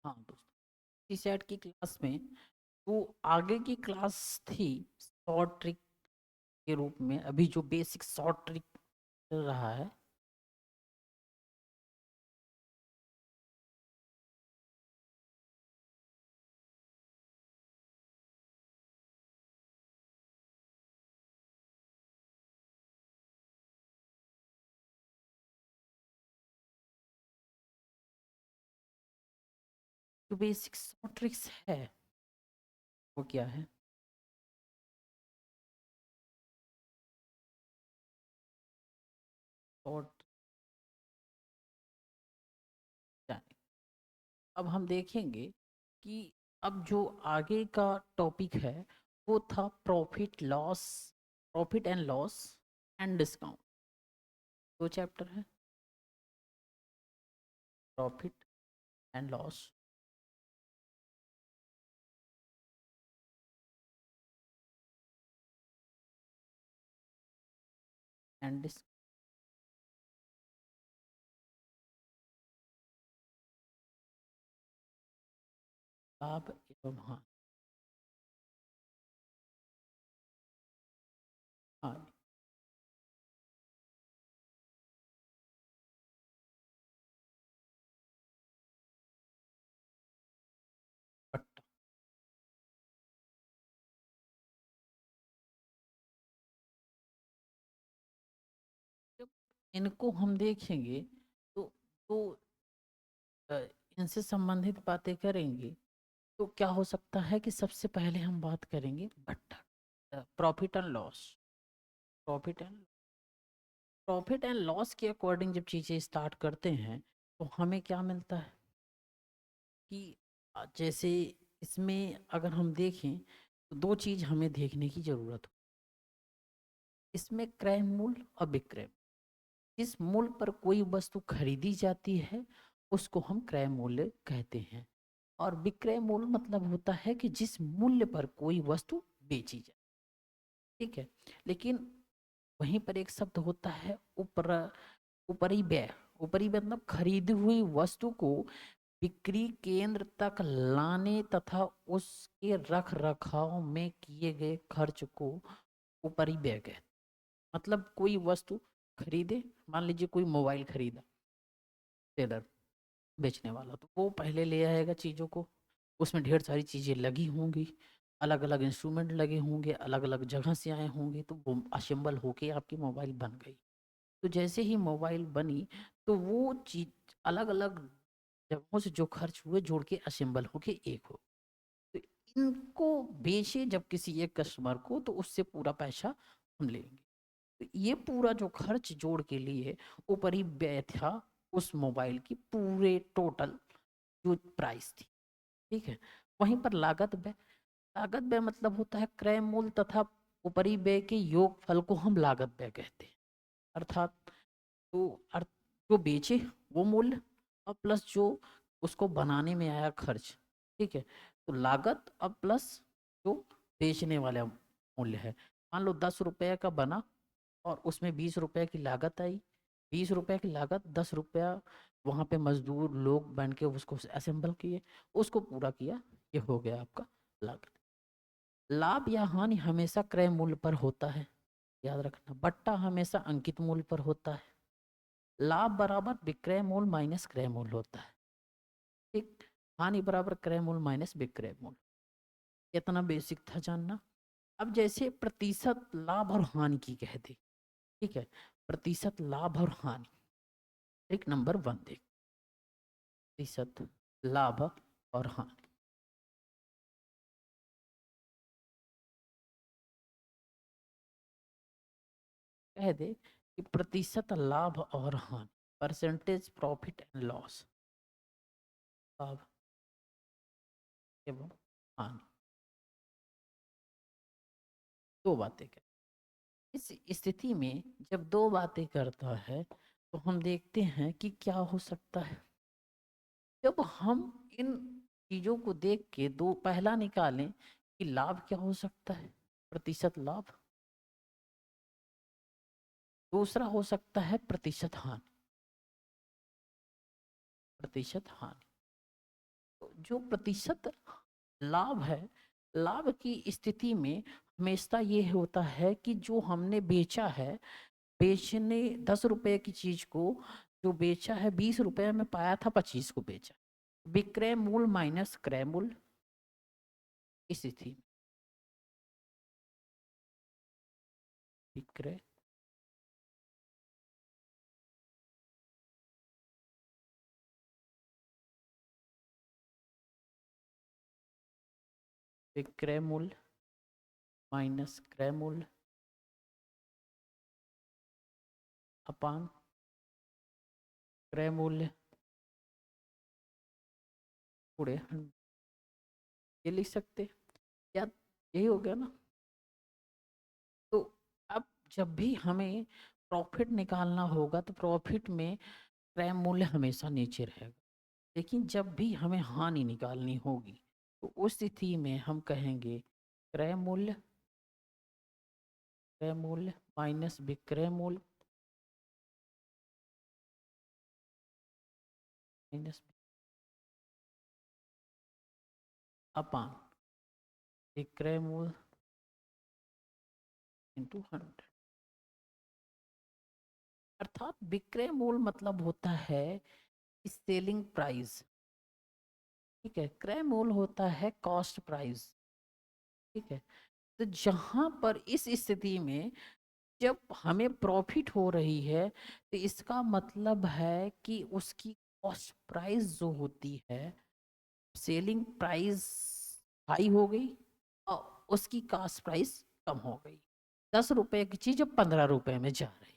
हाँ दोस्तों, सेट की क्लास में वो आगे की क्लास थी शॉर्ट ट्रिक के रूप में। अभी जो बेसिक शॉर्ट ट्रिक चल रहा है, जो बेसिक शॉर्ट ट्रिक्स है वो क्या है? शॉर्ट, अब हम देखेंगे कि अब जो आगे का टॉपिक है वो था profit loss, profit and loss and discount. दो चैप्टर है, प्रॉफिट एंड लॉस एंड लाभ एवं हानि। हानि, पट्टा। जब इनको हम देखेंगे तो अ, इनसे संबंधित बातें करेंगे तो क्या हो सकता है कि सबसे पहले हम बात करेंगे बट्टा, profit and loss. Profit and profit and loss के अकॉर्डिंग जब चीज़ें स्टार्ट करते हैं तो हमें क्या मिलता है कि जैसे इसमें अगर हम देखें तो दो चीज़ हमें देखने की ज़रूरत हो। इसमें क्रय मूल्य और विक्रय। जिस मूल्य पर कोई वस्तु खरीदी जाती है उसको हम क्रय मूल्य कहते हैं, और विक्रय मूल्य मतलब होता है कि जिस मूल्य पर कोई वस्तु बेची जाए। ठीक है, लेकिन वहीं पर एक शब्द होता है ऊपर, ऊपरी व्यय। ऊपरी व्यय मतलब खरीदी हुई वस्तु को बिक्री केंद्र तक लाने तथा उसके रख रखाव में किए गए खर्च को ऊपरी व्यय कहते हैं। मतलब कोई वस्तु खरीदे, मान लीजिए कोई मोबाइल खरीदा सेलर, बेचने वाला, तो वो पहले ले आएगा चीज़ों को, उसमें ढेर सारी चीज़ें लगी होंगी, अलग अलग इंस्ट्रूमेंट लगे होंगे, अलग अलग जगह से आए होंगे, तो वो असेंबल होके आपकी मोबाइल बन गई। तो जैसे ही मोबाइल बनी तो वो चीज अलग अलग जगहों से जो खर्च हुए जोड़ के असेंबल होके एक हो। तो इनको बेचे जब किसी एक कस्टमर को तो उससे पूरा पैसा हम लेंगे। तो ये पूरा जो खर्च जोड़ के लिए ऊपरी व्यय था उस मोबाइल की पूरे टोटल जो प्राइस थी। ठीक है, वहीं पर लागत व्यय। लागत व्यय मतलब होता है क्रय मूल्य तथा ऊपरी व्यय के योगफल को हम लागत व्यय कहते हैं। अर्थात तो अर्थ जो बेचे वो मूल्य और प्लस जो उसको बनाने में आया खर्च। ठीक है, तो लागत और प्लस जो बेचने वाला मूल्य है। मान लो 10 रुपये का बना और उसमें 20 रुपये की लागत आई। 20 रुपये की लागत, 10 रुपया वहाँ पे मजदूर लोग बन के उसको असेंबल किए, उसको पूरा किया, ये हो गया आपका लागत। लाभ या हानि हमेशा क्रय मूल्य पर होता है, याद रखना। बट्टा हमेशा अंकित मूल्य पर होता है। लाभ बराबर विक्रय मूल्य माइनस क्रय मूल्य होता है। ठीक, हानि बराबर क्रय मूल्य माइनस विक्रय मूल्य। इतना बेसिक था जानना। अब जैसे प्रतिशत लाभ और हानि की कह दी। ठीक है, प्रतिशत लाभ और हानि, ट्रिक नंबर 1 देख। प्रतिशत लाभ और हानि कह दे कि प्रतिशत लाभ और हानि, परसेंटेज प्रॉफिट एंड लॉस, लाभ एवं हानि। दो बातें कर, इस स्थिति में जब दो बातें करता है तो हम देखते हैं कि क्या हो सकता है। जब हम इन चीजों को देख के दो पहला निकालें कि लाभ क्या हो सकता है, प्रतिशत लाभ। दूसरा हो सकता है प्रतिशत हानि, प्रतिशत हानि। तो जो प्रतिशत लाभ है, लाभ की स्थिति में हमेशा ये होता है कि जो हमने बेचा है, बेचने 10 रुपए की चीज को जो बेचा है 20 रुपए में पाया था, 25 को बेचा। विक्रय मूल्य माइनस क्रय मूल्य, इस स्थिति में विक्रय विक्रय मूल्य माइनस क्रय मूल्य अपान क्रय मूल्य पूरे 100, ये लिख सकते या यही हो गया ना। तो अब जब भी हमें प्रॉफिट निकालना होगा तो प्रॉफिट में क्रय मूल्य हमेशा नीचे रहेगा, लेकिन जब भी हमें हानि निकालनी होगी तो उस स्थिति में हम कहेंगे क्रय मूल्य, क्रय मूल्य माइनस विक्रय मूल्य माइनस अपान विक्रय मूल्य इंटू 100। अर्थात विक्रय मूल्य मतलब होता है सेलिंग प्राइस, ठीक है। क्रय मूल्य होता है कॉस्ट प्राइस, ठीक है। तो जहां पर इस स्थिति में जब हमें प्रॉफिट हो रही है तो इसका मतलब है कि उसकी कॉस्ट प्राइस जो होती है, सेलिंग प्राइस हाई हो गई और उसकी कॉस्ट प्राइस कम हो गई। 10 रुपए की चीज अब 15 रुपए में जा रही,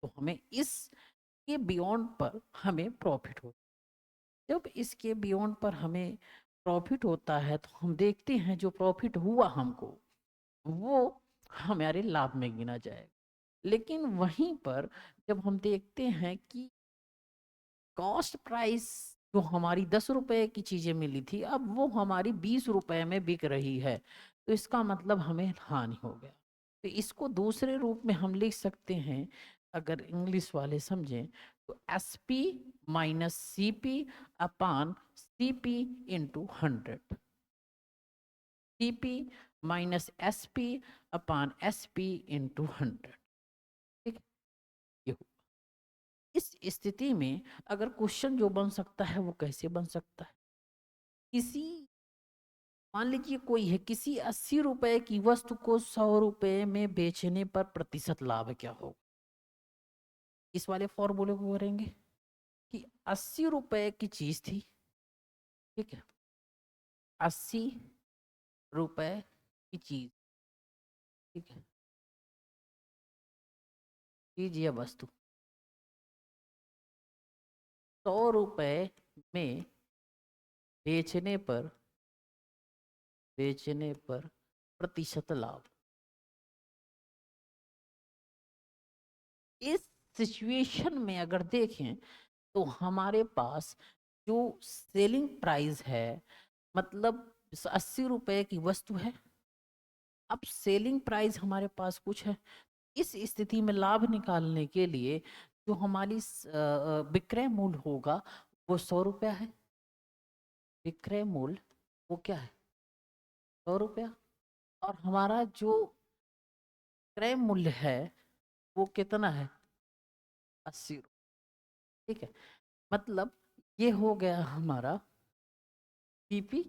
तो हमें इसके बियॉन्ड पर हमें प्रॉफिट होता है। जब इसके बियॉन्ड पर हमें प्रॉफिट होता है तो हम देखते हैं जो प्रॉफिट हुआ हमको वो हमारे लाभ में गिना जाएगा। लेकिन वहीं पर जब हम देखते हैं कि कॉस्ट प्राइस जो हमारी 10 रुपए की चीजें मिली थी अब वो हमारी 20 रुपए में बिक रही है, तो इसका मतलब हमें हानि हो गया। तो इसको दूसरे रूप में हम लिख सकते हैं, अगर इंग्लिश वाले समझें तो SP माइनस CP अपान CP into 100, CP minus SP अपान SP इंटू 100, ठीक। ये इस स्थिति में अगर क्वेश्चन जो बन सकता है वो कैसे बन सकता है, किसी मान लीजिए कोई है किसी 80 रुपए की वस्तु को 100 रुपए में बेचने पर प्रतिशत लाभ क्या होगा। इस वाले फॉर्मूले को करेंगे कि 80 रुपए की चीज थी, ठीक है, 80 रुपए की चीज, ठीक है, चीज या वस्तु 100 रुपए में बेचने पर प्रतिशत लाभ। इस सिचुएशन में अगर देखें तो हमारे पास जो सेलिंग प्राइस है, मतलब 80 रुपए की वस्तु है, अब सेलिंग प्राइस हमारे पास कुछ है। इस स्थिति में लाभ निकालने के लिए जो हमारी विक्रय मूल्य होगा वो 100 रुपया है। विक्रय मूल्य वो क्या है, 100 रुपया, और हमारा जो क्रय मूल्य है वो कितना है, 80 रुपये, ठीक है। मतलब ये हो गया हमारा PP,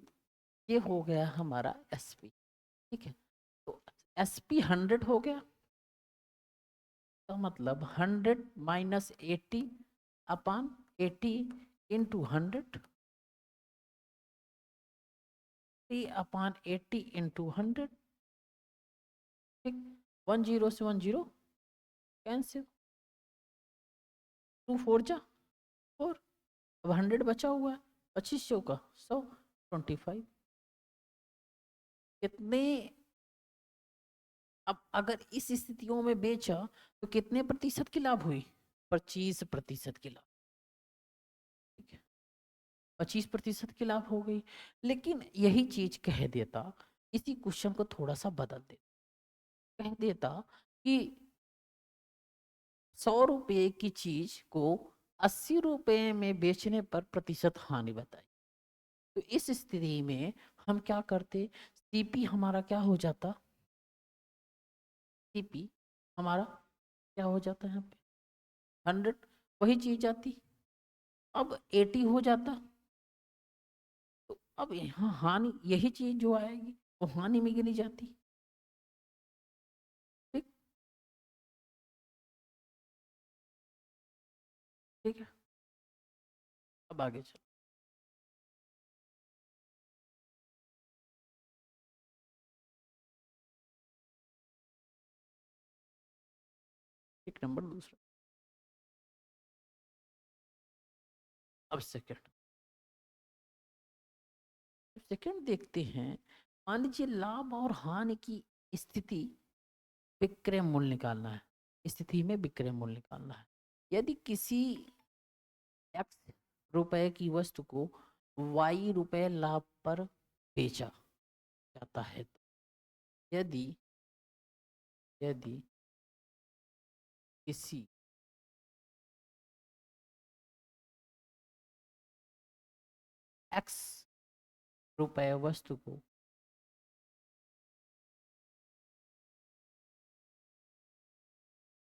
ये हो गया हमारा SP, ठीक है। तो SP 100 हो गया, तो मतलब 100 माइनस 80 अपान 80 इंटू 100, 3/80 इंटू 100, ठीक। 10 से 10 कैंसिल, 2 4 जा 4, अब 100 बचा हुआ है, 25 का 100, 25 कितने। अब अगर इस स्थितियों में बेचा तो कितने प्रतिशत की लाभ हुई, 25% की लाभ, ठीक है, 25% की लाभ हो गई। लेकिन यही चीज कह देता, इसी क्वेश्चन को थोड़ा सा बदल देता, कह देता कि 100 रुपए की चीज को 80 रुपए में बेचने पर प्रतिशत हानि बताई, तो इस स्थिति में हम क्या करते, सीपी हमारा क्या हो जाता, सीपी हमारा क्या हो जाता है यहाँ पे 100, वही चीज आती, अब 80 हो जाता। तो अब यहाँ हानि, यही चीज जो आएगी वो हानि में गिनी जाती। ठीक, ठीक है, अब आगे चलो। एक नंबर दूसरा, अब सेकंड, सेकंड देखते हैं। मान लीजिए लाभ और हानि की स्थिति, विक्रय मूल्य निकालना है, स्थिति में विक्रय मूल्य निकालना है। यदि किसी एक्स रुपए की वस्तु को वाई रुपए लाभ पर बेचा जाता है, तो यदि यदि किसी एक्स रुपए वस्तु को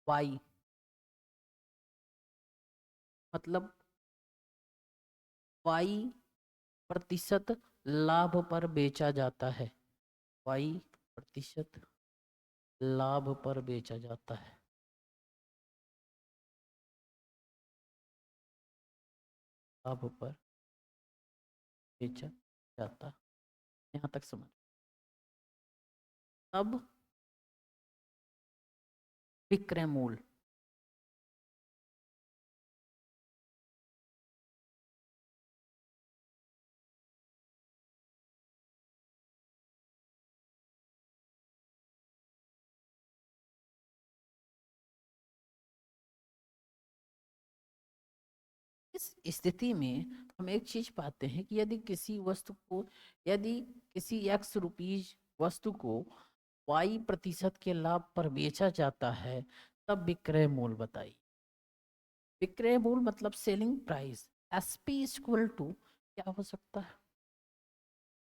वाई, मतलब वाई प्रतिशत लाभ पर बेचा जाता है, वाई प्रतिशत लाभ पर बेचा जाता है, लाभ पर बेचा जाता, यहाँ तक समझ। अब विक्रय मूल्य, इस स्थिति में हम एक चीज पाते हैं कि यदि किसी वस्तु को, यदि किसी एक्स रुपीज वस्तु को वाई प्रतिशत के लाभ पर बेचा जाता है, तब विक्रय मूल्य बताइए। विक्रय मूल्य मतलब selling price, SP equal to क्या हो सकता है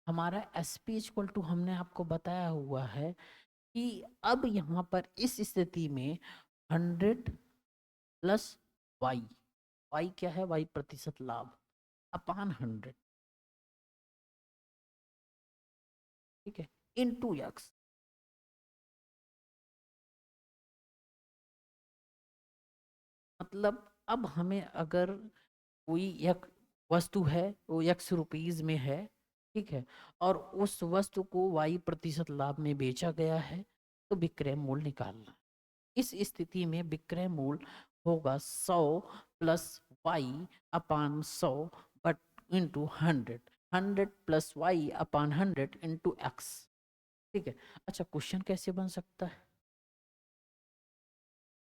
हमारा, एसपी इक्वल टू हमने आपको बताया हुआ है कि अब यहाँ पर इस स्थिति में 100 प्लस वाई, वाई क्या है, वाई प्रतिशत लाभ अपान 100, ठीक है, इनटू एक्स। मतलब अब हमें अगर कोई एक वस्तु है वो एक्स रुपीज में है, ठीक है, और उस वस्तु को वाई प्रतिशत लाभ में बेचा गया है, तो विक्रय मूल्य निकालना। इस स्थिति में विक्रय मूल्य होगा 100 plus y upon 100 but into 100, 100 plus y upon 100 into x. ठीक है, अच्छा क्वेश्चन कैसे बन सकता है,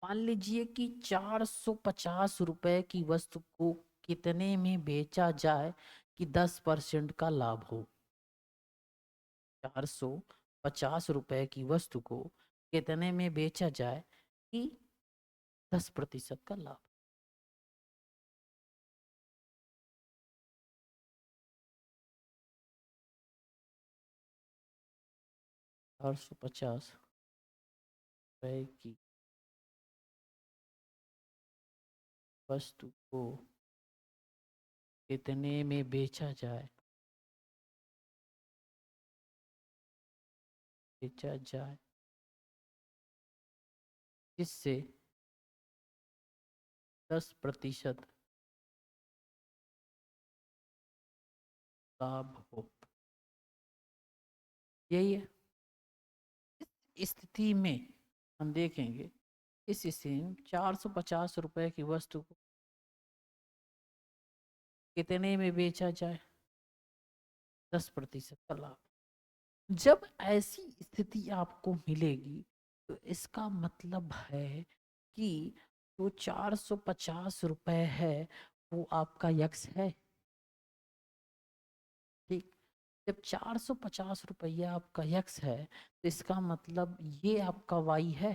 मान लीजिए कि 450 रुपए की वस्तु को कितने में बेचा जाए कि 10% का लाभ हो। 450 रुपए की वस्तु को कितने में बेचा जाए कि 10% का लाभ। 450 रुपए की वस्तु को कितने में बेचा जाए, बेचा जाए जिससे 10% लाभ हो। यही है, इस स्थिति में हम देखेंगे, इस स्थिति में 450 रुपए की वस्तु को कितने में बेचा जाए, 10% का लाभ। जब ऐसी स्थिति आपको मिलेगी तो इसका मतलब है कि जो 450 रुपए है वो आपका यक्स है। ठीक, जब 450 रुपया आपका यक्स है तो इसका मतलब ये आपका वाई है।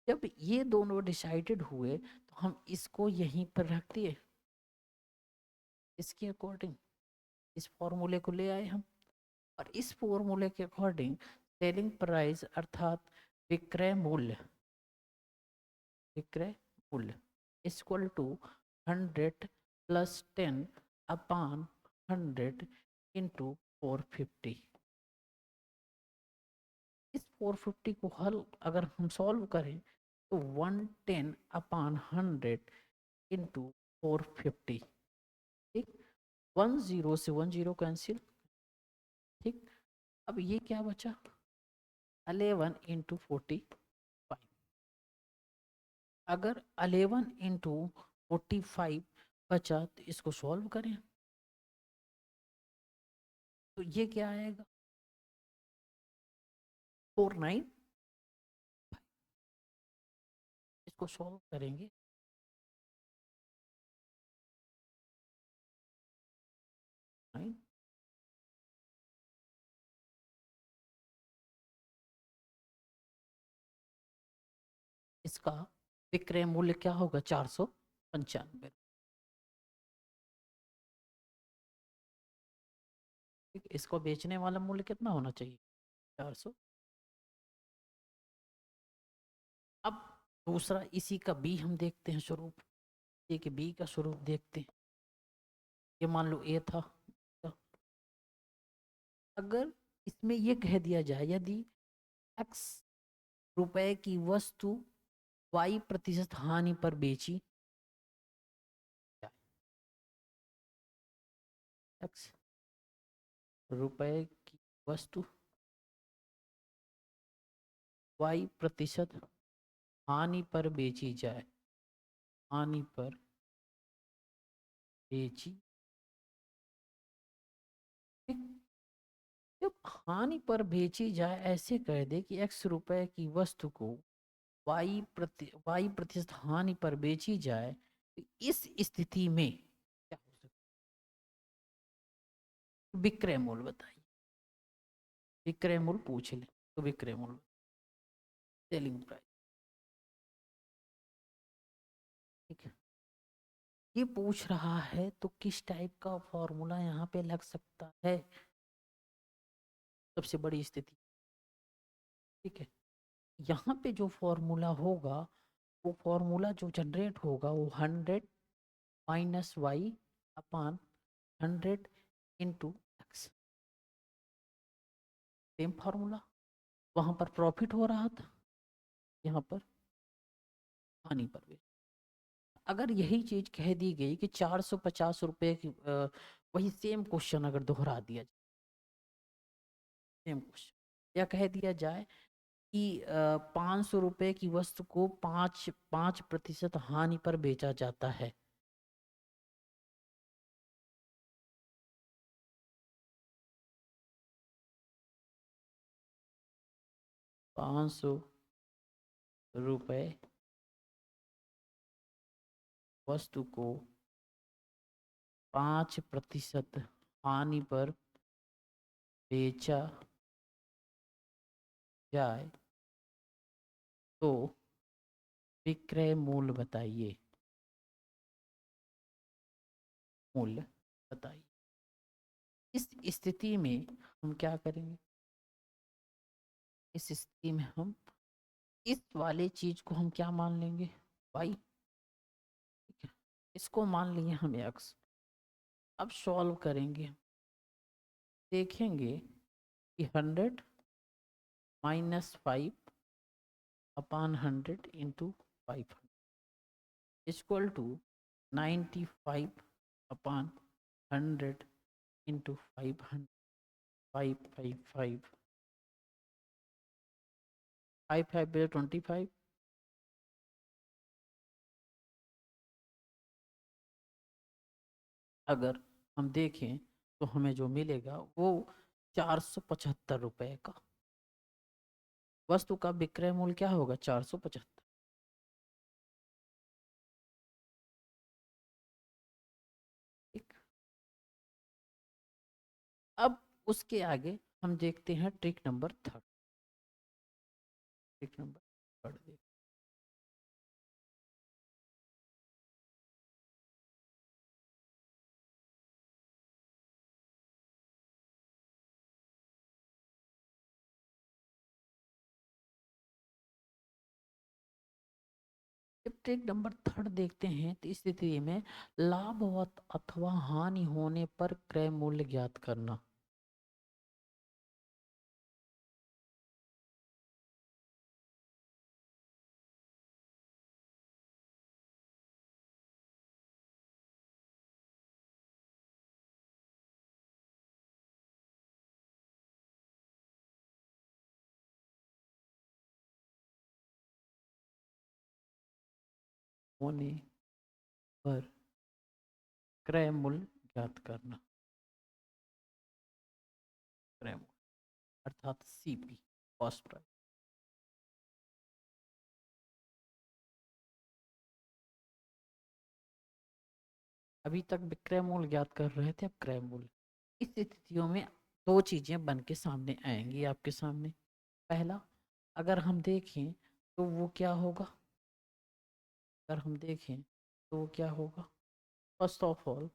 जब ये दोनों डिसाइडेड हुए तो हम इसको यहीं पर रख दिए इसके अकॉर्डिंग। इस फॉर्मूले को ले आए हम, और इस फॉर्मूले के अकॉर्डिंग सेलिंग प्राइस अर्थात विक्रय मूल्य, विक्रय मूल्य equal to 100 plus 10 upon 100 into 450। इस 450 को हल अगर हम सॉल्व करें तो 110 अपान 100 इंटू 450। ठीक, 10 से 10 कैंसिल। ठीक, अब ये क्या बचा, 11 इंटू 45। अगर 11 इंटू 45 बचा तो इसको सॉल्व करें तो ये क्या आएगा, 49। इसको सॉल्व करेंगे, इसका विक्रय मूल्य क्या होगा, 495। ठीक, इसको बेचने वाला मूल्य कितना होना चाहिए, 400। अब दूसरा इसी का बी हम देखते हैं स्वरूप, ठीक है, बी का स्वरूप देखते हैं। ये मान लो ए था, अगर इसमें ये कह दिया जाए यदि x रुपए की वस्तु y% हानि पर बेची, x रुपए की वस्तु y% हानि पर बेची जाए, हानि पर बेची, ठीक, जब हानि पर बेची जाए ऐसे कह दे कि x रुपए की वस्तु को y% हानि पर बेची जाए, तो इस स्थिति में क्या हो सकता है, विक्रय मूल्य बताइए। विक्रय मूल्य पूछ ले तो विक्रय मूल्य, सेलिंग प्राइस। ठीक है, ये पूछ रहा है तो किस टाइप का फॉर्मूला यहाँ पे लग सकता है, सबसे बड़ी स्थिति। ठीक है, यहाँ पे जो फॉर्मूला होगा, वो फॉर्मूला जो जनरेट होगा वो 100 minus Y upon 100 into x, same formula. वहां पर प्रॉफिट हो रहा था, यहाँ पर हानि पर भी। अगर यही चीज कह दी गई कि 450 रुपए की, वही सेम क्वेश्चन अगर दोहरा दिया जाए, सेम क्वेश्चन, या कह दिया जाए कि 500 रुपए की वस्तु को 5% हानि पर बेचा जाता है, 500 रुपए वस्तु को 5% हानि पर बेचा जाए तो विक्रय मूल्य बताइए, मूल्य बताइए। इस स्थिति में हम क्या करेंगे, इस स्थिति में हम इस वाले चीज को हम क्या मान लेंगे, वाई। ठीक है, इसको मान लिए हम एक्स। अब सॉल्व करेंगे, देखेंगे कि 100 minus 5 upon 100 into 500 equal to 95 upon 100 into 500, 555, 5 5 25। अगर हम देखें तो हमें जो मिलेगा वो 475 रुपए का, वस्तु का विक्रय मूल्य क्या होगा, 475। ठीक, अब उसके आगे हम देखते हैं trick number 3, trick number 3। Trick number third देखते हैं। तो इस स्थिति में लाभ अथवा हानि होने पर क्रय मूल्य ज्ञात करना। होने पर क्रय मूल्य ज्ञात करना। क्रय मूल्य अर्थात सीपी, कॉस्ट प्राइस। अभी तक विक्रय मूल्य ज्ञात कर रहे थे, अब क्रय मूल्य। इस स्थितियों में दो चीजें बन के सामने आएंगी आपके सामने। पहला, अगर हम देखें तो वो क्या होगा, अगर हम देखें तो वो क्या होगा, फर्स्ट ऑफ ऑल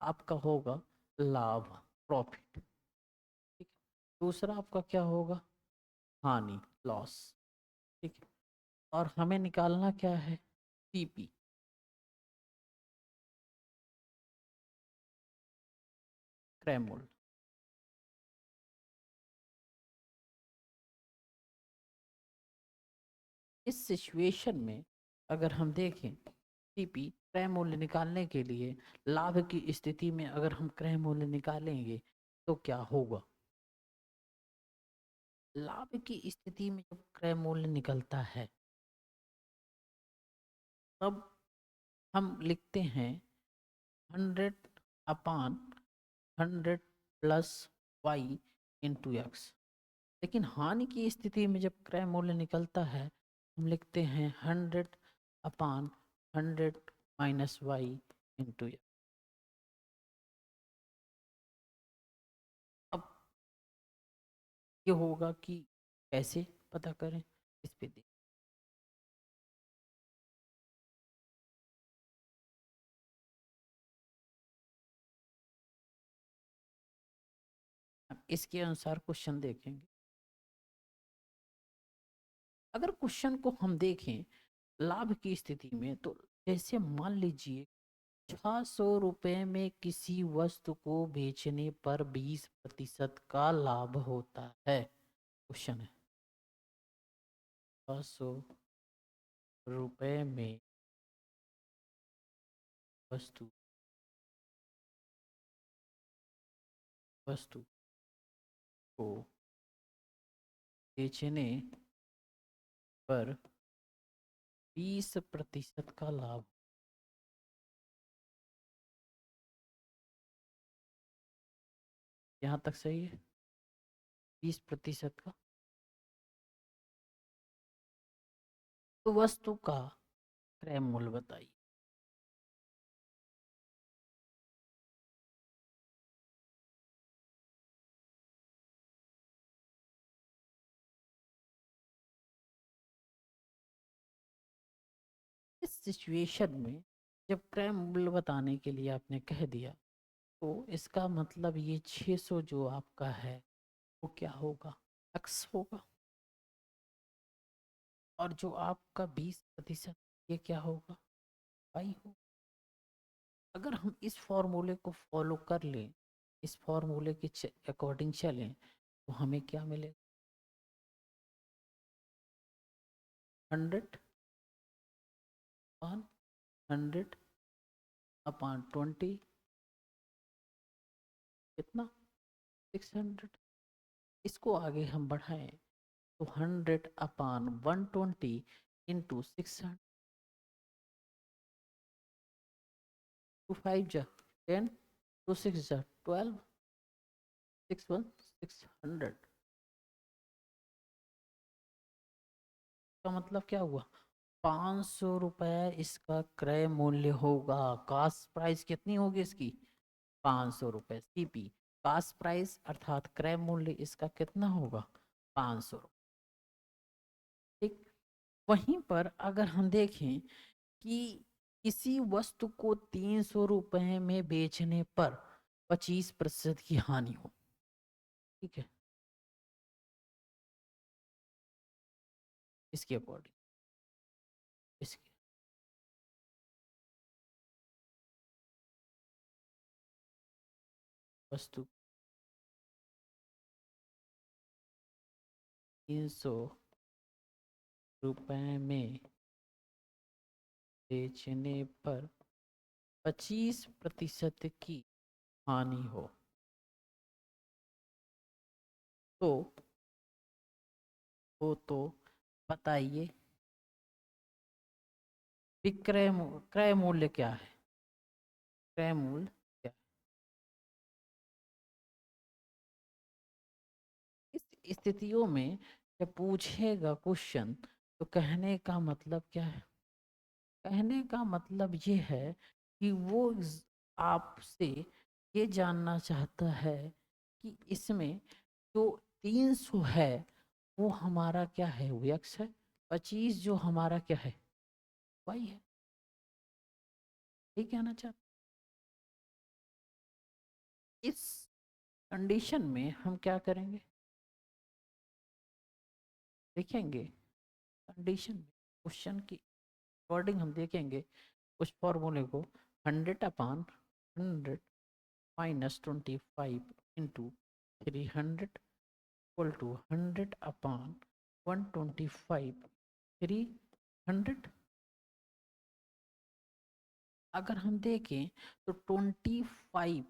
आपका होगा लाभ, प्रॉफिट। ठीक है। दूसरा आपका क्या होगा, हानि, लॉस। ठीक है। और हमें निकालना क्या है, सीपी, क्रय मूल्य। इस सिचुएशन में अगर हम देखें सीपी, क्रय मूल्य निकालने के लिए लाभ की स्थिति में अगर हम क्रय मूल्य निकालेंगे तो क्या होगा, लाभ की स्थिति में जब क्रय मूल्य निकलता है तब हम लिखते हैं 100/100 प्लस वाई इंटू एक्स। लेकिन हानि की स्थिति में जब क्रय मूल्य निकलता है हम लिखते हैं 100/100 माइनस वाई इंटू एक्स। अब ये होगा कि कैसे पता करें, इस पे देख। अब इसके अनुसार क्वेश्चन देखेंगे। अगर क्वेश्चन को हम देखें लाभ की स्थिति में, तो जैसे मान लीजिए 600 रुपए में किसी वस्तु को बेचने पर 20% का लाभ होता है। क्वेश्चन है 600 रुपए में वस्तु वस्तु को बेचने पर 20% का लाभ। यहाँ तक सही है, 20% का। तो वस्तु का क्रय मूल्य बताइए। इस सिचुएशन में जब क्रय मूल्य बताने के लिए आपने कह दिया तो इसका मतलब ये 600 जो आपका है वो क्या होगा, एक्स होगा। और जो आपका 20% ये क्या होगा, वाई होगा। अगर हम इस फॉर्मूले को फॉलो कर लें, इस फॉर्मूले के अकॉर्डिंग चलें तो हमें क्या मिलेगा, 100/100/20 कितना, 600। इसको आगे हम बढ़ाएं तो 100/120 इंटू 600, 2 5 जा 10, 2 6 जा 12, 6/1 600 का मतलब क्या हुआ, 500 रुपये इसका क्रय मूल्य होगा। कास्ट प्राइस कितनी होगी इसकी, 500 रुपये। सीपी, कास्ट प्राइस अर्थात क्रय मूल्य इसका कितना होगा, 500। ठीक। वहीं पर अगर हम देखें कि किसी वस्तु को 300 रुपये में बेचने पर 25% की हानि हो। ठीक है, इसके अकॉर्डिंग, इसके वस्तु 300 रुपए में बेचने पर 25% की हानि हो तो तो बताइए क्रय मूल्य क्या है? क्रय मूल्य क्या है? इस स्थितियों में जब पूछेगा क्वेश्चन तो कहने का मतलब क्या है? कहने का मतलब ये है कि वो आपसे ये जानना चाहता है कि इसमें जो 300 है वो हमारा क्या है? वो x है। 25 जो हमारा क्या है? y है। ये कहना चाहता। इस कंडीशन में हम क्या करेंगे देखेंगे। कंडीशन में क्वेश्चन की अकॉर्डिंग हम देखेंगे उस फॉर्मूले को। 100/100 माइनस 25 इंटू 300 इक्वल टू 100/125 300। अगर हम देखें तो 25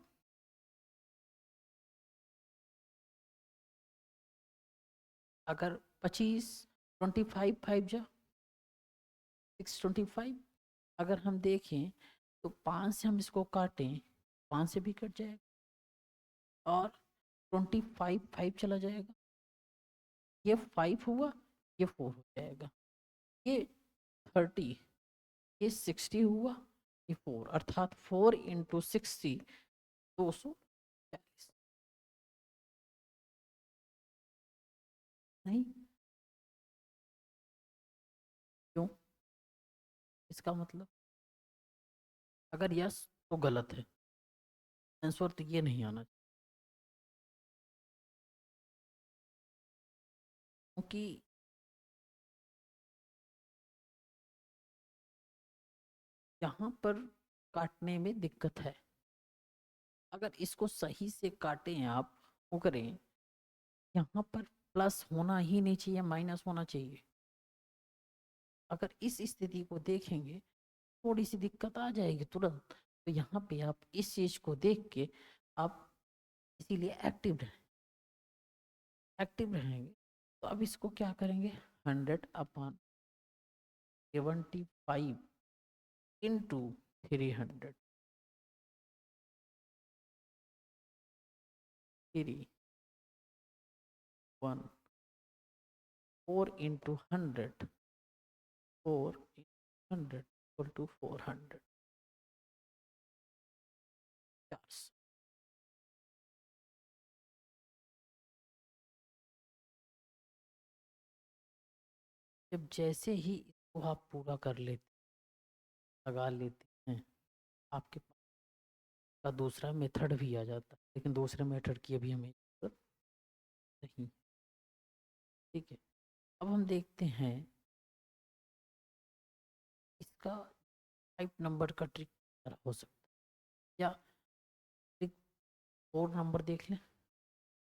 अगर 25 25 5 जा 625। अगर हम देखें तो 5 से हम इसको काटें 5 से भी कट जाएगा और 25 5 चला जाएगा। ये 5 हुआ, ये 4 हो जाएगा। ये 30, ये 60 हुआ, ये 4 अर्थात 4 इंटू 60 240। नहीं, क्यों? इसका मतलब अगर यस तो गलत है। आंसर तो ये नहीं आना चाहिए क्योंकि यहाँ पर काटने में दिक्कत है। अगर इसको सही से काटें आप वो करें, यहाँ पर प्लस होना ही नहीं चाहिए, माइनस होना चाहिए। अगर इस स्थिति को देखेंगे थोड़ी सी दिक्कत आ जाएगी तुरंत। तो यहाँ पे आप इस चीज को देख के आप इसीलिए एक्टिव रहेंगे। तो अब इसको क्या करेंगे 100/75 इंटू 300 1 4 इंटू 100 4 100 इक्वल टू 400 400। जब जैसे ही इसको आप पूरा कर लेते लगा लेते हैं आपके पास का दूसरा मेथड भी आ जाता है, लेकिन दूसरे मेथड की अभी हमें जरूरत नहीं। ठीक है, अब हम देखते हैं इसका 5 नंबर का ट्रिक हो सकता है या ट्रिक 4 नंबर देख लें।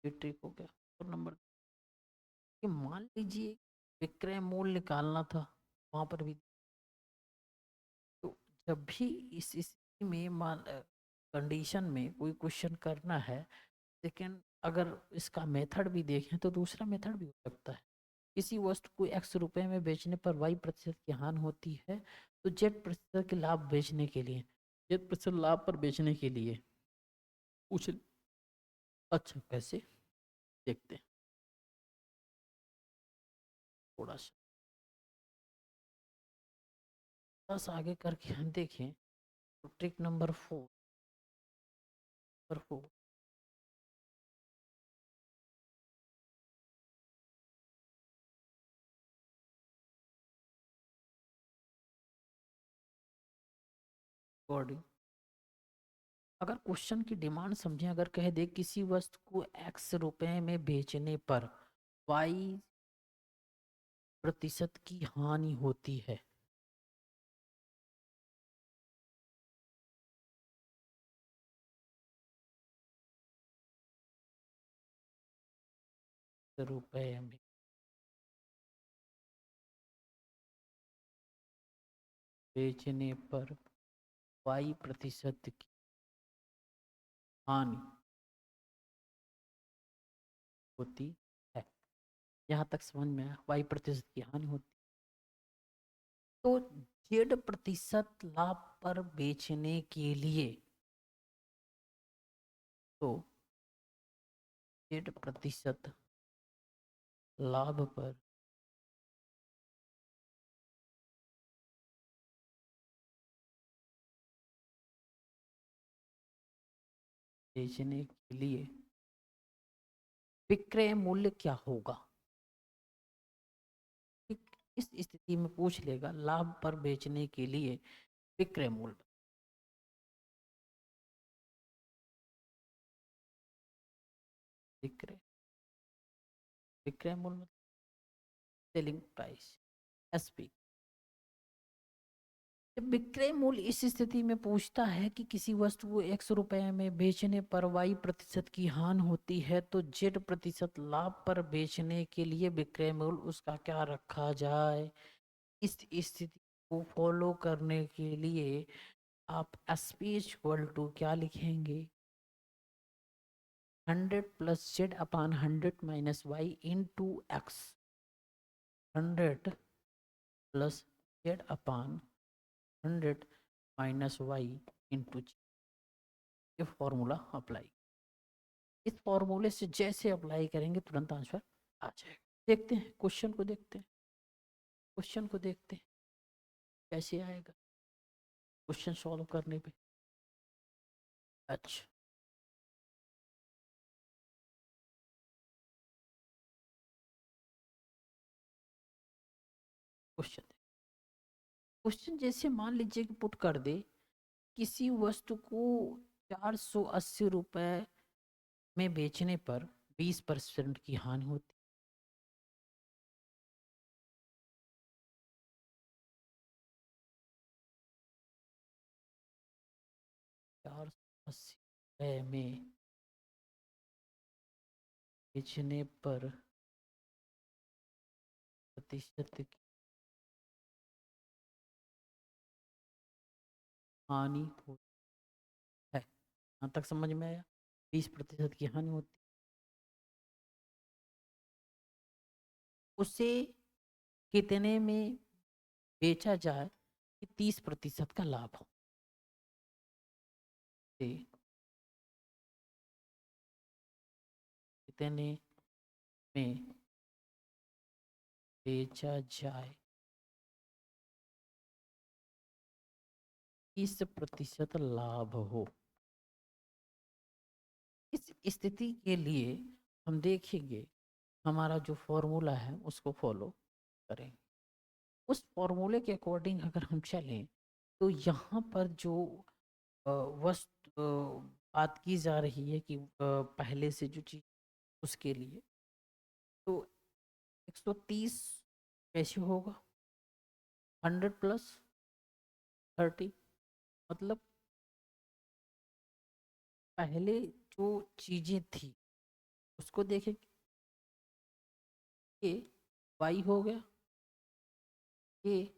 ये ट्रिक हो गया 4 नंबर कि मान लीजिए विक्रय मूल्य निकालना था वहां पर भी। तो जब भी इस स्थिति में मान कंडीशन में कोई क्वेश्चन करना है, लेकिन अगर इसका मेथड भी देखें तो दूसरा मेथड भी हो सकता है। किसी वस्तु को x रुपए में बेचने पर y% की हानि होती है तो z% के लाभ बेचने के लिए z% लाभ पर बेचने के लिए पूछ। अच्छा कैसे देखते हैं थोड़ा सा बस आगे करके हम देखें। तो ट्रिक नंबर 4 अकॉर्डिंग अगर क्वेश्चन की डिमांड समझें, अगर कह दे किसी वस्तु को x रुपए में बेचने पर y% की हानि होती है रुपए में बेचने पर Y% की हानि होती है। यहाँ तक समझ में आया? Y% की हानि होती। तो Z% लाभ पर बेचने के लिए, तो Z% लाभ पर बेचने के लिए विक्रय मूल्य क्या होगा? इस स्थिति में पूछ लेगा लाभ पर बेचने के लिए विक्रय मूल्य। विक्रय विक्रय मूल्य सेलिंग प्राइस, एसपी। जब विक्रय मूल्य इस स्थिति में पूछता है कि किसी वस्तु को X रुपए में बेचने पर Y% की हानि होती है, तो Z% लाभ पर बेचने के लिए विक्रय मूल्य उसका क्या रखा जाए? इस स्थिति को फॉलो करने के लिए आप SP इक्वल टू क्या लिखेंगे? 100 plus Z/100 minus Y into X। 100 plus Z/100 minus Y into G. ये फॉर्मूला अप्लाई, इस फॉर्मूले से जैसे अप्लाई करेंगे तुरंत आंसर आ जाएगा। देखते हैं क्वेश्चन को, देखते हैं क्वेश्चन को, देखते हैं कैसे आएगा क्वेश्चन सॉल्व करने पे। अच्छा, क्वेश्चन क्वेश्चन जैसे मान लीजिए कि पुट कर दे किसी वस्तु को 480 रुपए में बेचने पर 20% की हानि होती। 480 रुपए में बेचने पर प्रतिशत की हानि होती है। यहाँ तक समझ में आया? 20% की हानि होती, उसे कितने में बेचा जाए कि 30% का लाभ हो? से कितने में बेचा जाए 30% लाभ हो? इस स्थिति के लिए हम देखेंगे हमारा जो फॉर्मूला है उसको फॉलो करें। उस फॉर्मूले के अकॉर्डिंग अगर हम चलें तो यहाँ पर जो वस्तु बात की जा रही है कि पहले से जो चीज उसके लिए, तो 130 कैसे होगा? 100 प्लस 30, मतलब पहले जो चीजें थी उसको देखें। ये Y हो गया, ये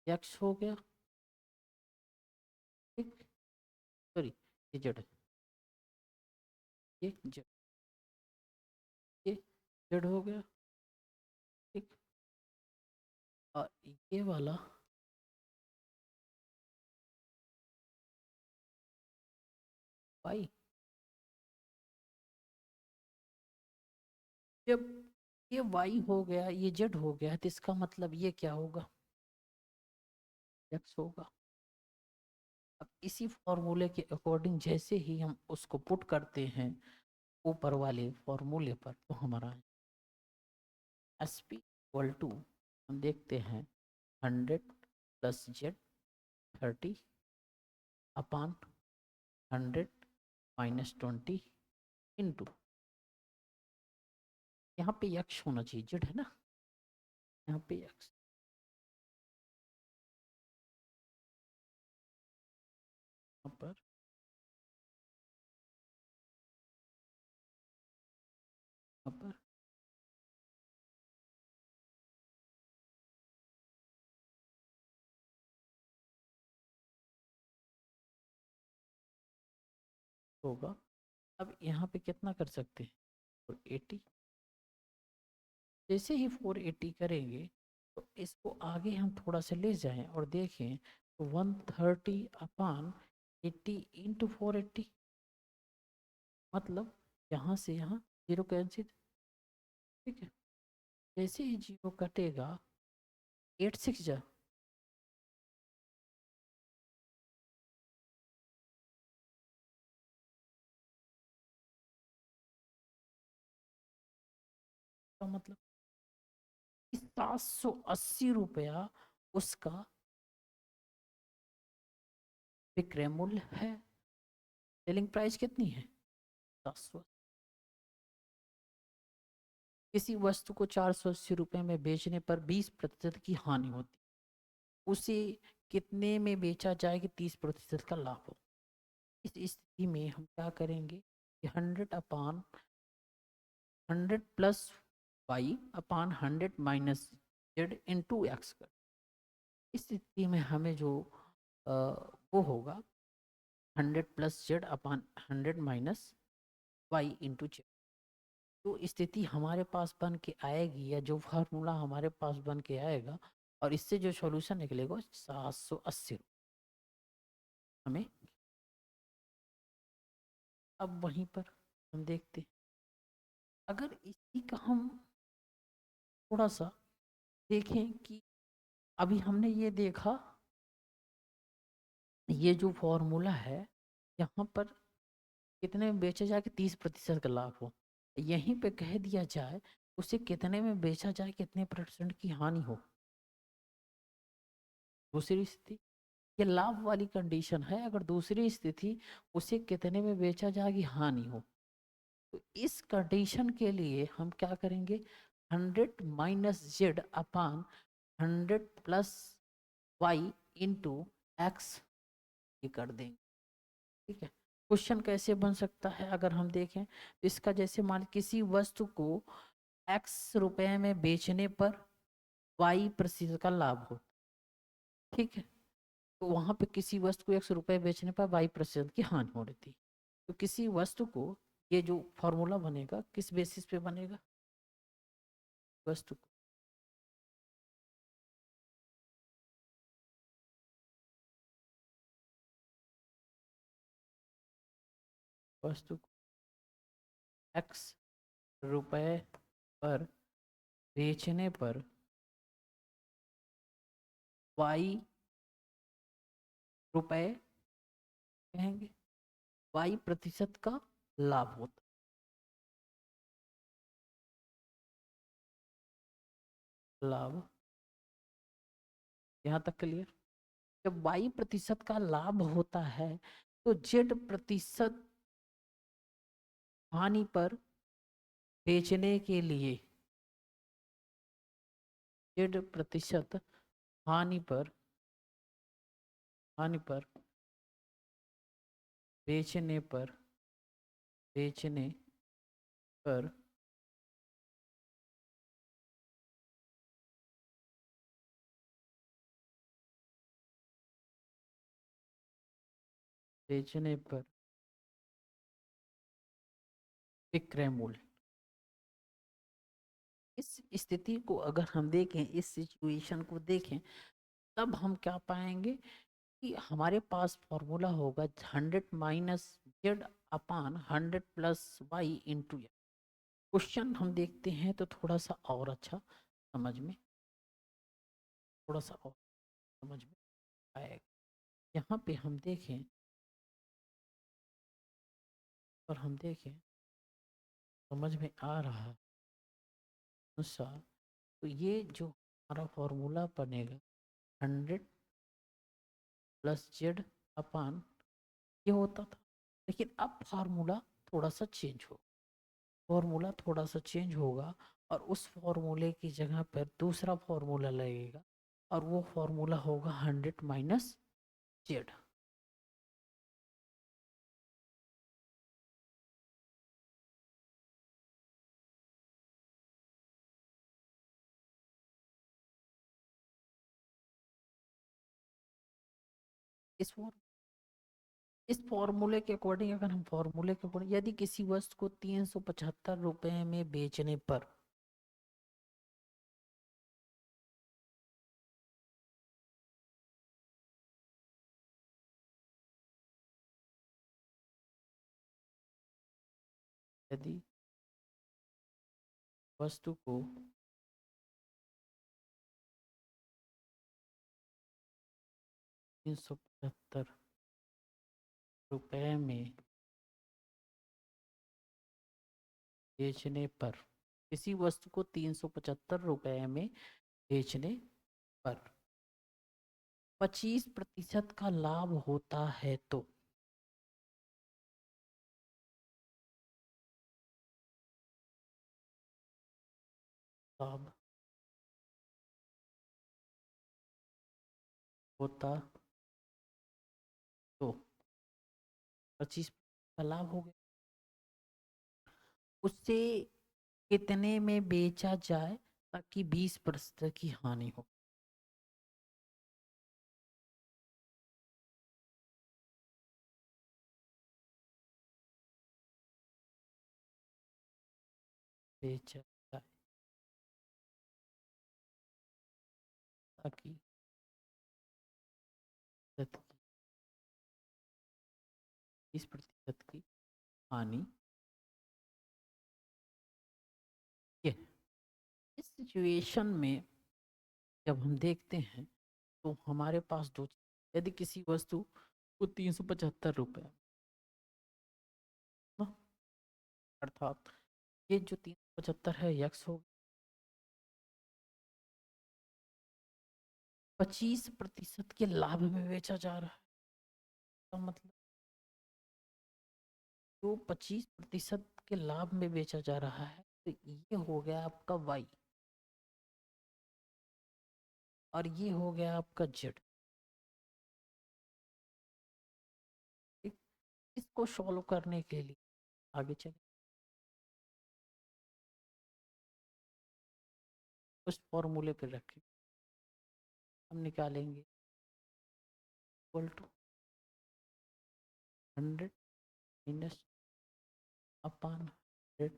X हो गया, ठीक, सॉरी ये Z, ये Z, ये Z हो गया, ठीक, और ये वाला Y। जब ये Y हो गया, ये Z हो गया, तो इसका मतलब ये क्या होगा? X होगा। अब इसी फॉर्मूले के अकॉर्डिंग जैसे ही हम उसको पुट करते हैं ऊपर वाले फॉर्मूले पर, तो हमारा SP इक्वल टू हम देखते हैं 100 प्लस Z/30 अपान 100 माइनस 20 इंटू, यहाँ पे X होना चाहिए, Z है ना, यहाँ पे X, यहाँ पर यहाँ होगा। अब यहाँ पे कितना कर सकते हैं, 480। जैसे ही 480 करेंगे तो इसको आगे हम थोड़ा सा ले जाएं और देखें तो 130/80 इंटू 480, मतलब यहाँ से यहाँ जीरो कैंसिल। ठीक है, जैसे ही जीरो कटेगा 8 6 जा, तो मतलब 780 रुपया उसका विक्रय मूल्य है। सेलिंग प्राइस कितनी है, 700। किसी वस्तु को 480 रुपये में बेचने पर 20% की हानि होती, उसे कितने में बेचा जाए कि 30% का लाभ हो। इस स्थिति में हम क्या करेंगे कि 100 प्लस वाई अपान 100 - z/x कर। इस स्थिति में हमें जो वो होगा 100 + z/100 - y/z। तो स्थिति हमारे पास बन के आएगी, या जो फार्मूला हमारे पास बन के आएगा, और इससे जो सॉल्यूशन निकलेगा 780 हमें। अब वहीं पर हम देखते हैं, अगर इसी का हम थोड़ा सा देखें कि अभी हमने ये देखा, ये जो फॉर्मूला है यहाँ पर कितने में बेचा जाए कि 30% का लाभ हो, यहीं पे कह दिया जाए उसे कितने में बेचा जाए कितने % की हानि हो। दूसरी स्थिति ये लाभ वाली कंडीशन है, अगर दूसरी स्थिति उसे कितने में बेचा जाए कि हानि हो, तो इस कंडीशन के लिए हम क्या करेंगे, 100 - z/100 + y/x ये कर देंगे। ठीक है, क्वेश्चन कैसे बन सकता है अगर हम देखें तो इसका, जैसे मान किसी वस्तु को x रुपए में बेचने पर y% का लाभ हो। ठीक है, तो वहां पे किसी वस्तु को 100 रुपए बेचने पर 22% की हानि हो रही थी। तो किसी वस्तु को, ये जो फॉर्मूला बनेगा किस बेसिस पे बनेगा, वस्तु को वस्तु को x रुपए पर बेचने पर y रुपए कहेंगे, y% का लाभ होता। लाभ यहाँ तक क्लियर। जब y% का लाभ होता है तो z% हानि पर बेचने के लिए, z% हानि पर बेचने पर बेचने पर बेचने पर विक्रय मूल्य। इस स्थिति को अगर हम देखें, इस सिचुएशन को देखें, तब हम क्या पाएंगे कि हमारे पास फॉर्मूला होगा 100 - z/100 + y/x। क्वेश्चन हम देखते हैं तो थोड़ा सा और अच्छा समझ में, थोड़ा सा और समझ में आएगा। यहाँ पे हम देखें और हम देखें समझ में आ रहा अनुसार, तो ये जो हमारा फॉर्मूला बनेगा 100 + z/, ये होता था। लेकिन अब फार्मूला थोड़ा सा चेंज हो, फॉर्मूला थोड़ा सा चेंज होगा, और उस फॉर्मूले की जगह पर दूसरा फॉर्मूला लगेगा, और वो फॉर्मूला होगा 100 - z। इस इस फॉर्मूले के अकॉर्डिंग, अगर हम फॉर्मूले के अकॉर्डिंग, यदि किसी वस्तु को 375 रुपए में बेचने पर, यदि वस्तु को 375 रुपए में बेचने पर, किसी वस्तु को 375 रुपए में बेचने पर 25% का लाभ होता है तो लाभ होता तो 25% का लाभ हो गया, उससे कितने में बेचा जाए ताकि 20% की हानि हो। बेचा जाए ताकि 20% की हानि। ये इस सिचुएशन में जब हम देखते हैं तो हमारे पास दो, यदि किसी वस्तु को 375 रुपए, अर्थात ये जो 375 है यक्स हो, 25% के लाभ में बेचा जा रहा है, तो मतलब जो 25% के लाभ में बेचा जा रहा है, तो ये हो गया आपका वाई और ये हो गया आपका जेड। ठीक, इसको सॉल्व करने के लिए आगे चले, उस फॉर्मूले पे रखें, हम निकालेंगे इक्वल टू 100 माइनस अपान 100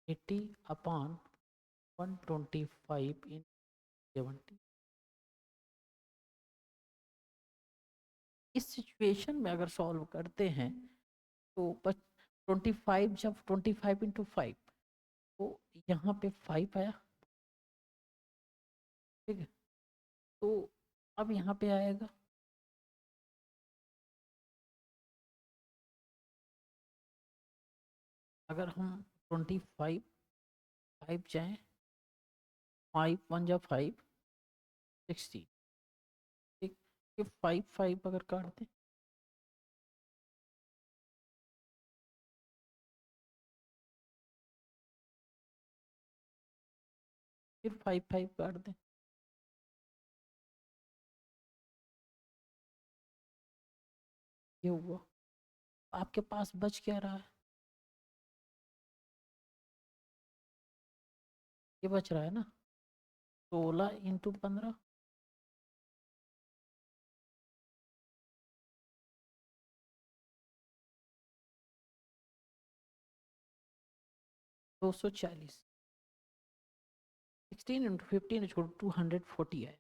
80 अपान 125 इन 70। इस सिचुएशन में अगर सॉल्व करते हैं तो 25, जब 25 × 5 तो यहाँ पे 5 आया, ठीक है। तो अब यहाँ पे आएगा, अगर हम 25 5 जाए, 5 1 जा 5 60, ठीक, ये 5 5 अगर काट दें, फिर 5 5 काट दें, ये हुआ। आपके पास बच क्या रहा है, ये बच रहा है ना, 16 × 15, 240, 16 × 15 छोड़ 240 है।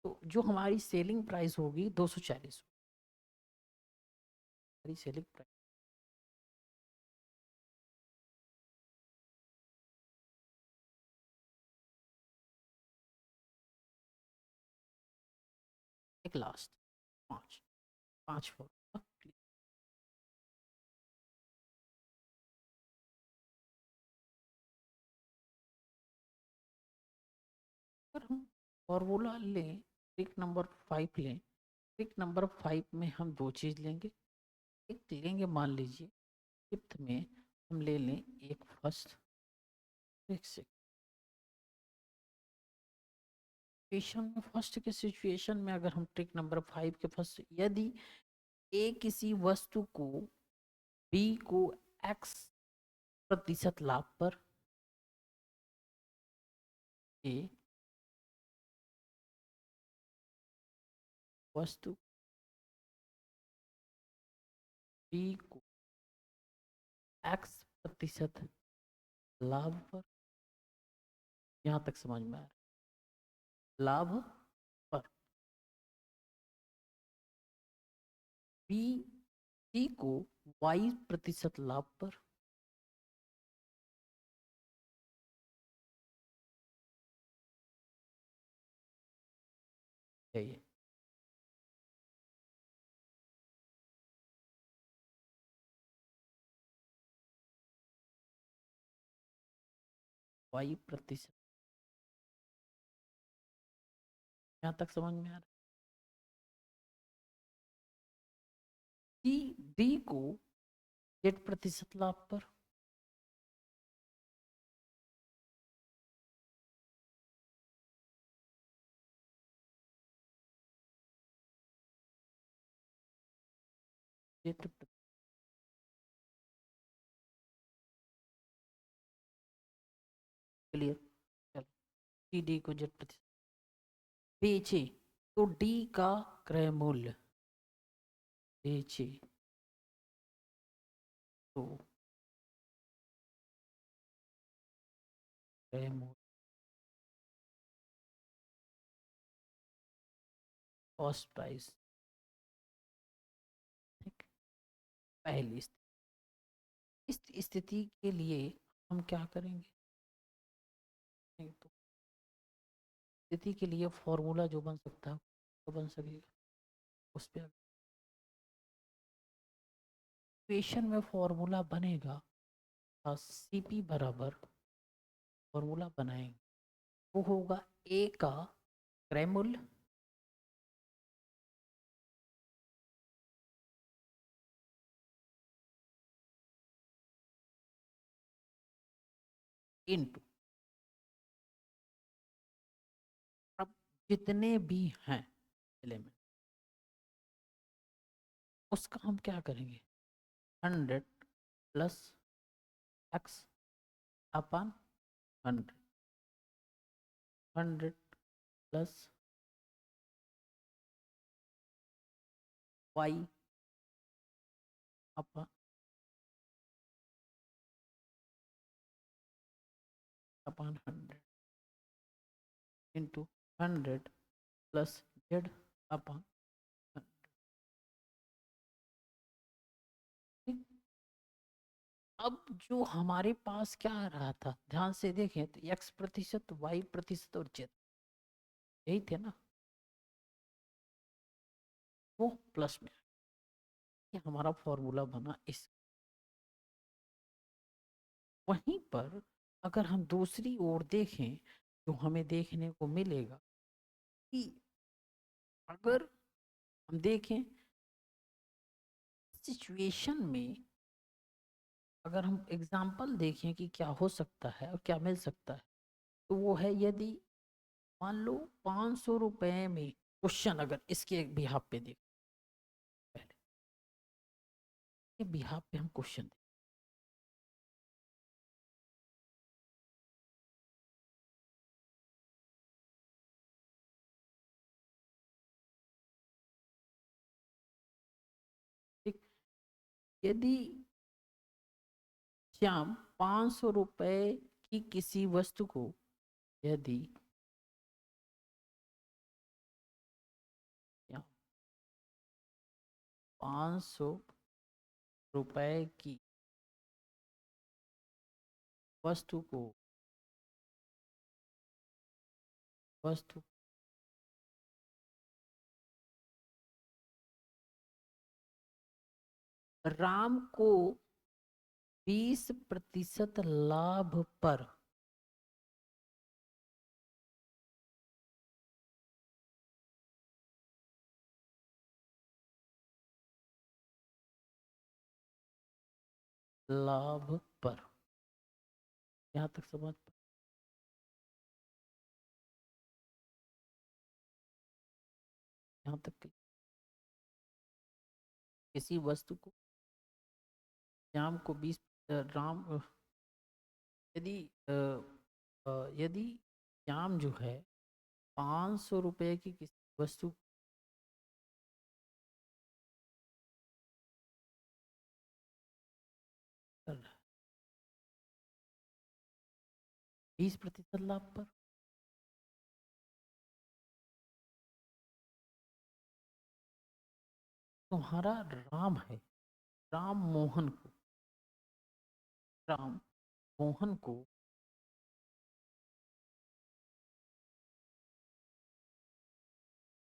तो जो हमारी सेलिंग प्राइस होगी 240, हमारी सेलिंग प्राइस एक लास्ट 5 5 4। अगर हम फॉर्मूला लें, ट्रिक नंबर 5 लें, ट्रिक नंबर 5 में हम दो चीज लेंगे, एक लेंगे मान लीजिए फिफ्थ में हम ले लें एक फर्स्ट, एक सिचुएशन में, फर्स्ट के सिचुएशन में अगर हम ट्रिक नंबर 5 के फर्स्ट, यदि ए किसी वस्तु को बी को एक्स प्रतिशत लाभ पर ए वस्तु बी को एक्स प्रतिशत लाभ पर, यहां तक समझ में आया, लाभ पर बी सी को वाई प्रतिशत लाभ पर, है वाई प्रतिशत, यहाँ तक समझ में आ रहा है। डी डी को जेड प्रतिशत लाभ पर, जेड क्लियर, चलो डी डी को जेड प्रतिशत बेचे तो डी का क्रय मूल्य, बेचे तो क्रय मूल्य कॉस्ट प्राइस, ठीक। पहली इस स्थिति के लिए हम क्या करेंगे, नहीं तो स्थिति के लिए फॉर्मूला जो बन सकता है वो बन सकेगा उस पर इक्वेशन में फॉर्मूला बनेगा, सीपी बराबर फॉर्मूला बनाएंगे, वो होगा ए का क्रय मूल्य इनटू, अब जितने भी हैं एलिमेंट उसका हम क्या करेंगे, 100 plus x upon 100, 100 plus Y अपन अपन 100 इंटू 100 प्लस जेड अपन 100। अब जो हमारे पास क्या आ रहा था, ध्यान से देखें तो एक्स प्रतिशत वाई प्रतिशत और जेड यही थे ना, वो प्लस में, ये हमारा फॉर्मूला बना इस। वहीं पर अगर हम दूसरी ओर देखें तो हमें देखने को मिलेगा कि अगर हम देखें सिचुएशन में, अगर हम एग्जाम्पल देखें कि क्या हो सकता है और क्या मिल सकता है, तो वो है यदि मान लो 500 रुपए में क्वेश्चन, अगर इसके बिहाफ पे देख, पहले के बिहाफ पे हम क्वेश्चन देख, यदि श्याम 500 रुपए की किसी वस्तु को, यदि 500 रुपए की वस्तु को, वस्तु राम को 20% लाभ पर लाभ पर, यहाँ तक समझ, यहाँ तक किसी वस्तु को, श्याम को 20 राम यदि यदि श्याम जो है 500 रुपए की किसी वस्तु कर रहा है 20% लाभ पर, तुम्हारा राम है, राम मोहन को, राम मोहन को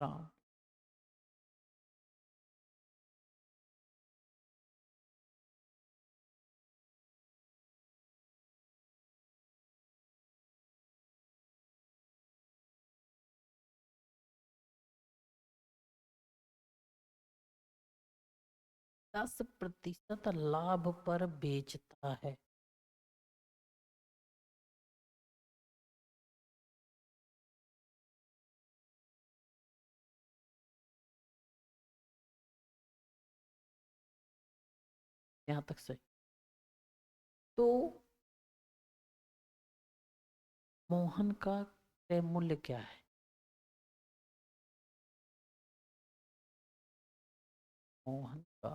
राम 10% लाभ पर बेचता है। यहाँ तक सही। तो मोहन का क्रय मूल्य क्या है? मोहन का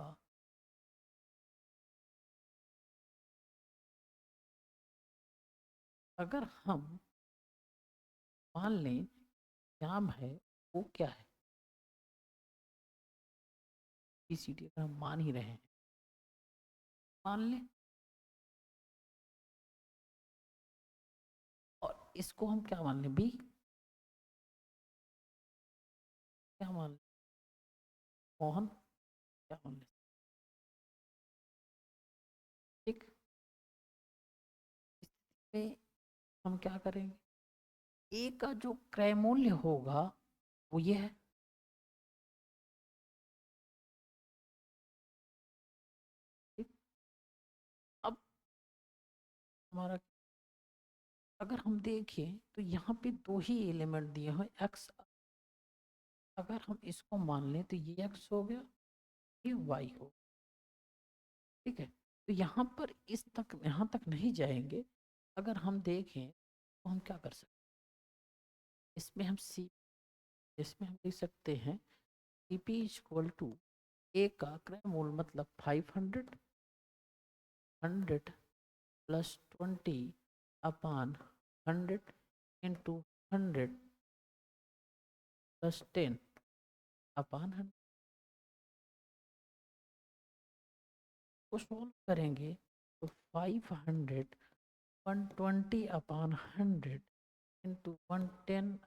अगर हम मान लें श्याम है, वो क्या है, पीसीटी अगर हम मान ही रहे हैं, मान लें, और इसको हम क्या मान लें, बी, क्या मान लें, मोहन क्या मान लें, ठीक। इसमें हम क्या करेंगे, ए का जो क्रय मूल्य होगा वो ये है, ठीक। अब हमारा अगर हम देखें तो यहाँ पे दो ही एलिमेंट दिए हैं एक्स, अगर हम इसको मान लें तो ये एक्स हो गया, ये वाई हो, ठीक है। तो यहाँ पर इस तक, यहाँ तक नहीं जाएंगे। अगर हम देखें तो हम क्या कर सकते हैं, इसमें हम सी, इसमें हम लिख सकते हैं सी पी इक्वल टू ए का क्रय मूल मतलब 500, 100 प्लस 20 अपान 100 इंटू 100 प्लस 10 अपान 100 को सोल्व करेंगे तो 500 120 अपान 100 इंटू 110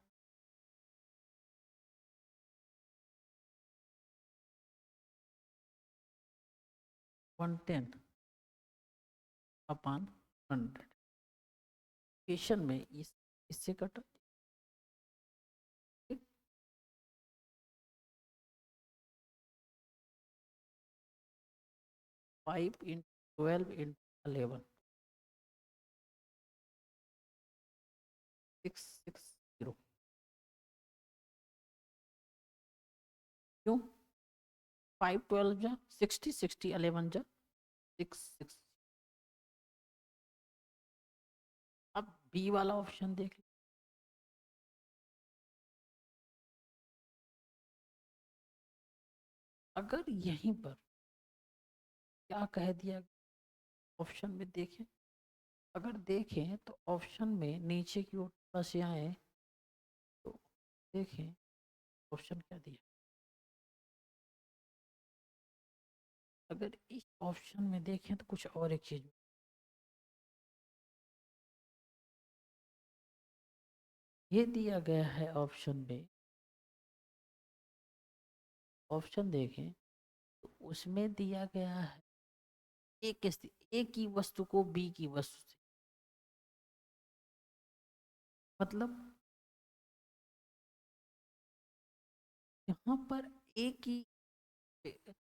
110 अपान 100 इक्वेशन में इससे कटा, ठीक। 5 इंटू 12 इंटू 11 660, क्यों 5 12 जा 60 60 11 जा 660। अब बी वाला ऑप्शन देख, अगर यहीं पर क्या कह दिया ऑप्शन में देखें, अगर देखें तो ऑप्शन में नीचे की ओर बस यहाँ है, तो देखें ऑप्शन क्या दिया, अगर इस ऑप्शन में देखें तो कुछ और एक चीज, ये दिया गया है ऑप्शन में, ऑप्शन देखें तो उसमें दिया गया है ए की वस्तु को बी की वस्तु से, मतलब यहाँ पर ए की,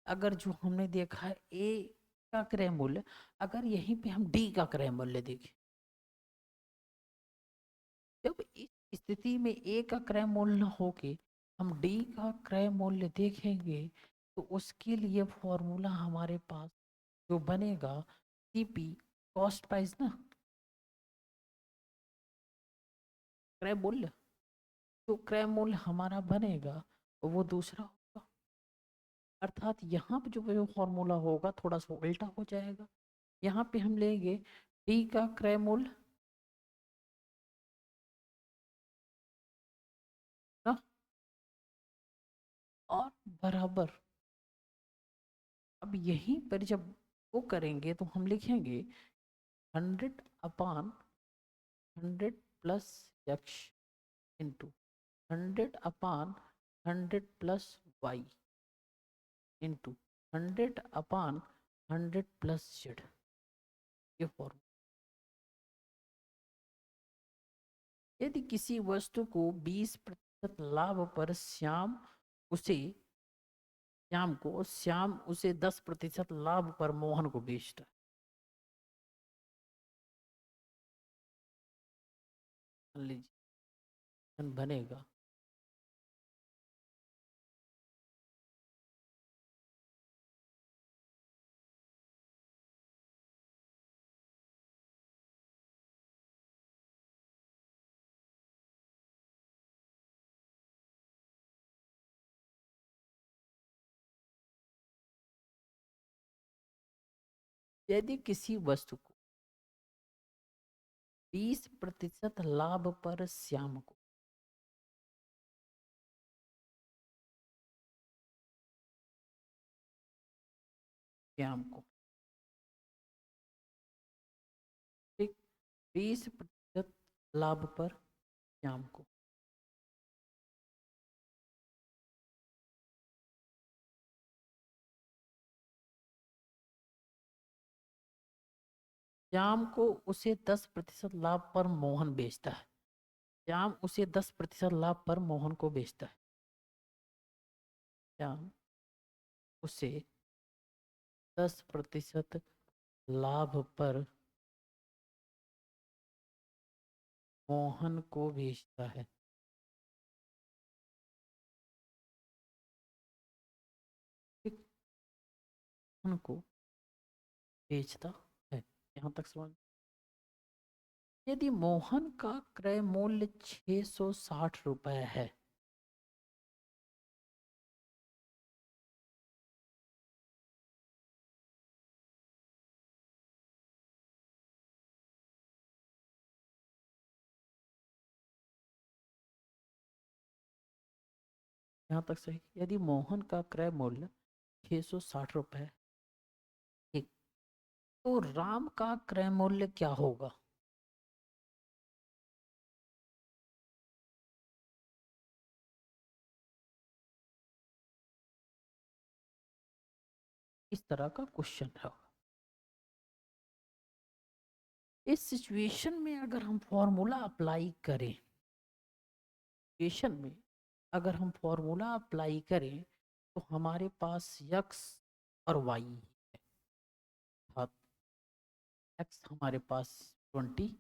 अगर जो हमने देखा है ए का क्रय मूल्य, अगर यहीं पे हम डी का क्रय मूल्य देखें, जब इस स्थिति में ए का क्रय मूल्य होके हम डी का क्रय मूल्य देखेंगे तो उसके लिए फॉर्मूला हमारे पास जो बनेगा सीपी कॉस्ट प्राइस ना, क्रय मूल्य, जो क्रय मूल्य हमारा बनेगा वो दूसरा होगा। अर्थात यहाँ पे जो फॉर्मूला होगा थोड़ा सा उल्टा हो जाएगा। यहाँ पे हम लेंगे डी का क्रय मूल्य ना, और बराबर। अब यहीं पर जब वो करेंगे तो हम लिखेंगे 100/100 plus x into 100/100 plus y into 100/100 plus z। ये फॉर्मूला। यदि किसी वस्तु को 20% लाभ पर श्याम उसे 10% लाभ पर मोहन को बेचता है। मान लीजिए बनेगा यदि किसी वस्तु को 20% लाभ पर श्याम को ठीक 20% लाभ पर श्याम को श्याम को उसे 10% लाभ पर मोहन बेचता है। श्याम उसे 10% लाभ पर मोहन को बेचता है। श्याम उसे 10% लाभ पर मोहन को बेचता है। ठीक, मोहन को बेचता है। यहाँ तक समझ। यदि मोहन का क्रय मूल्य 660 रुपए है, यहाँ तक सही। यदि मोहन का क्रय मूल्य 660 रुपए है, ठीक, तो राम का क्रय मूल्य क्या होगा? इस तरह का क्वेश्चन है। इस सिचुएशन में अगर हम फॉर्मूला अप्लाई करें, सिचुएशन में अगर हम फॉर्मूला अप्लाई करें तो हमारे पास x और y है। x हमारे पास 20,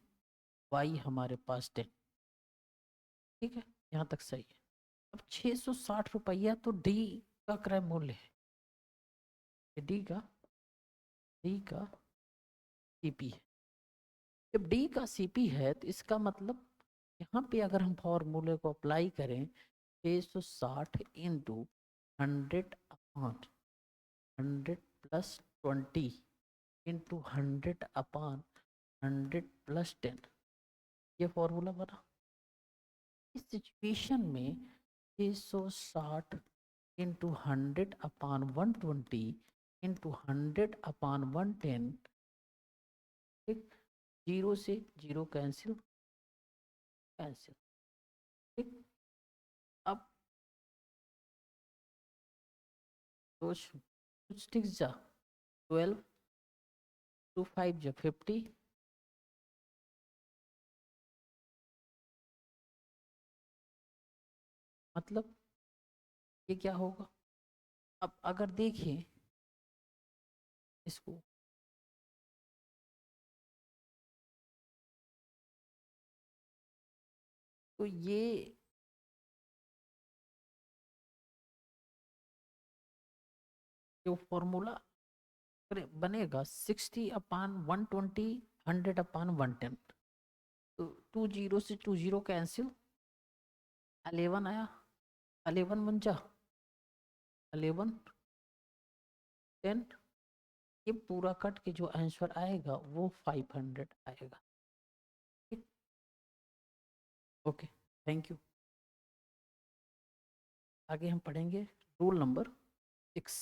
y हमारे पास 10। ठीक है, यहाँ तक सही है। अब 660 रुपया तो डी का क्रय मूल्य है। डी का सीपी है। जब डी का सीपी है तो इसका मतलब यहाँ पे अगर हम फॉर्मूले को अप्लाई करें 660 इंटू 100/100 प्लस 20 इंटू 100/100 प्लस 10, ये फॉर्मूला बना। इस सिचुएशन में 660 इंटू 100/120 इंटू 100/110, ठीक, 0 से 0 कैंसिल। ठीक, अब कुछ ठीक जा 12 टू 5 जा 50, मतलब ये क्या होगा? अब अगर देखें इसको, तो ये जो फॉर्मूला बनेगा 60/120 100/110, तो टू जीरो से टू जीरो कैंसिल, 11 आया, 11 बन जा, 11 10, ये पूरा कट के जो आंसर आएगा वो 500 आएगा। ठीक, ओके, थैंक यू। आगे हम पढ़ेंगे रूल नंबर 6।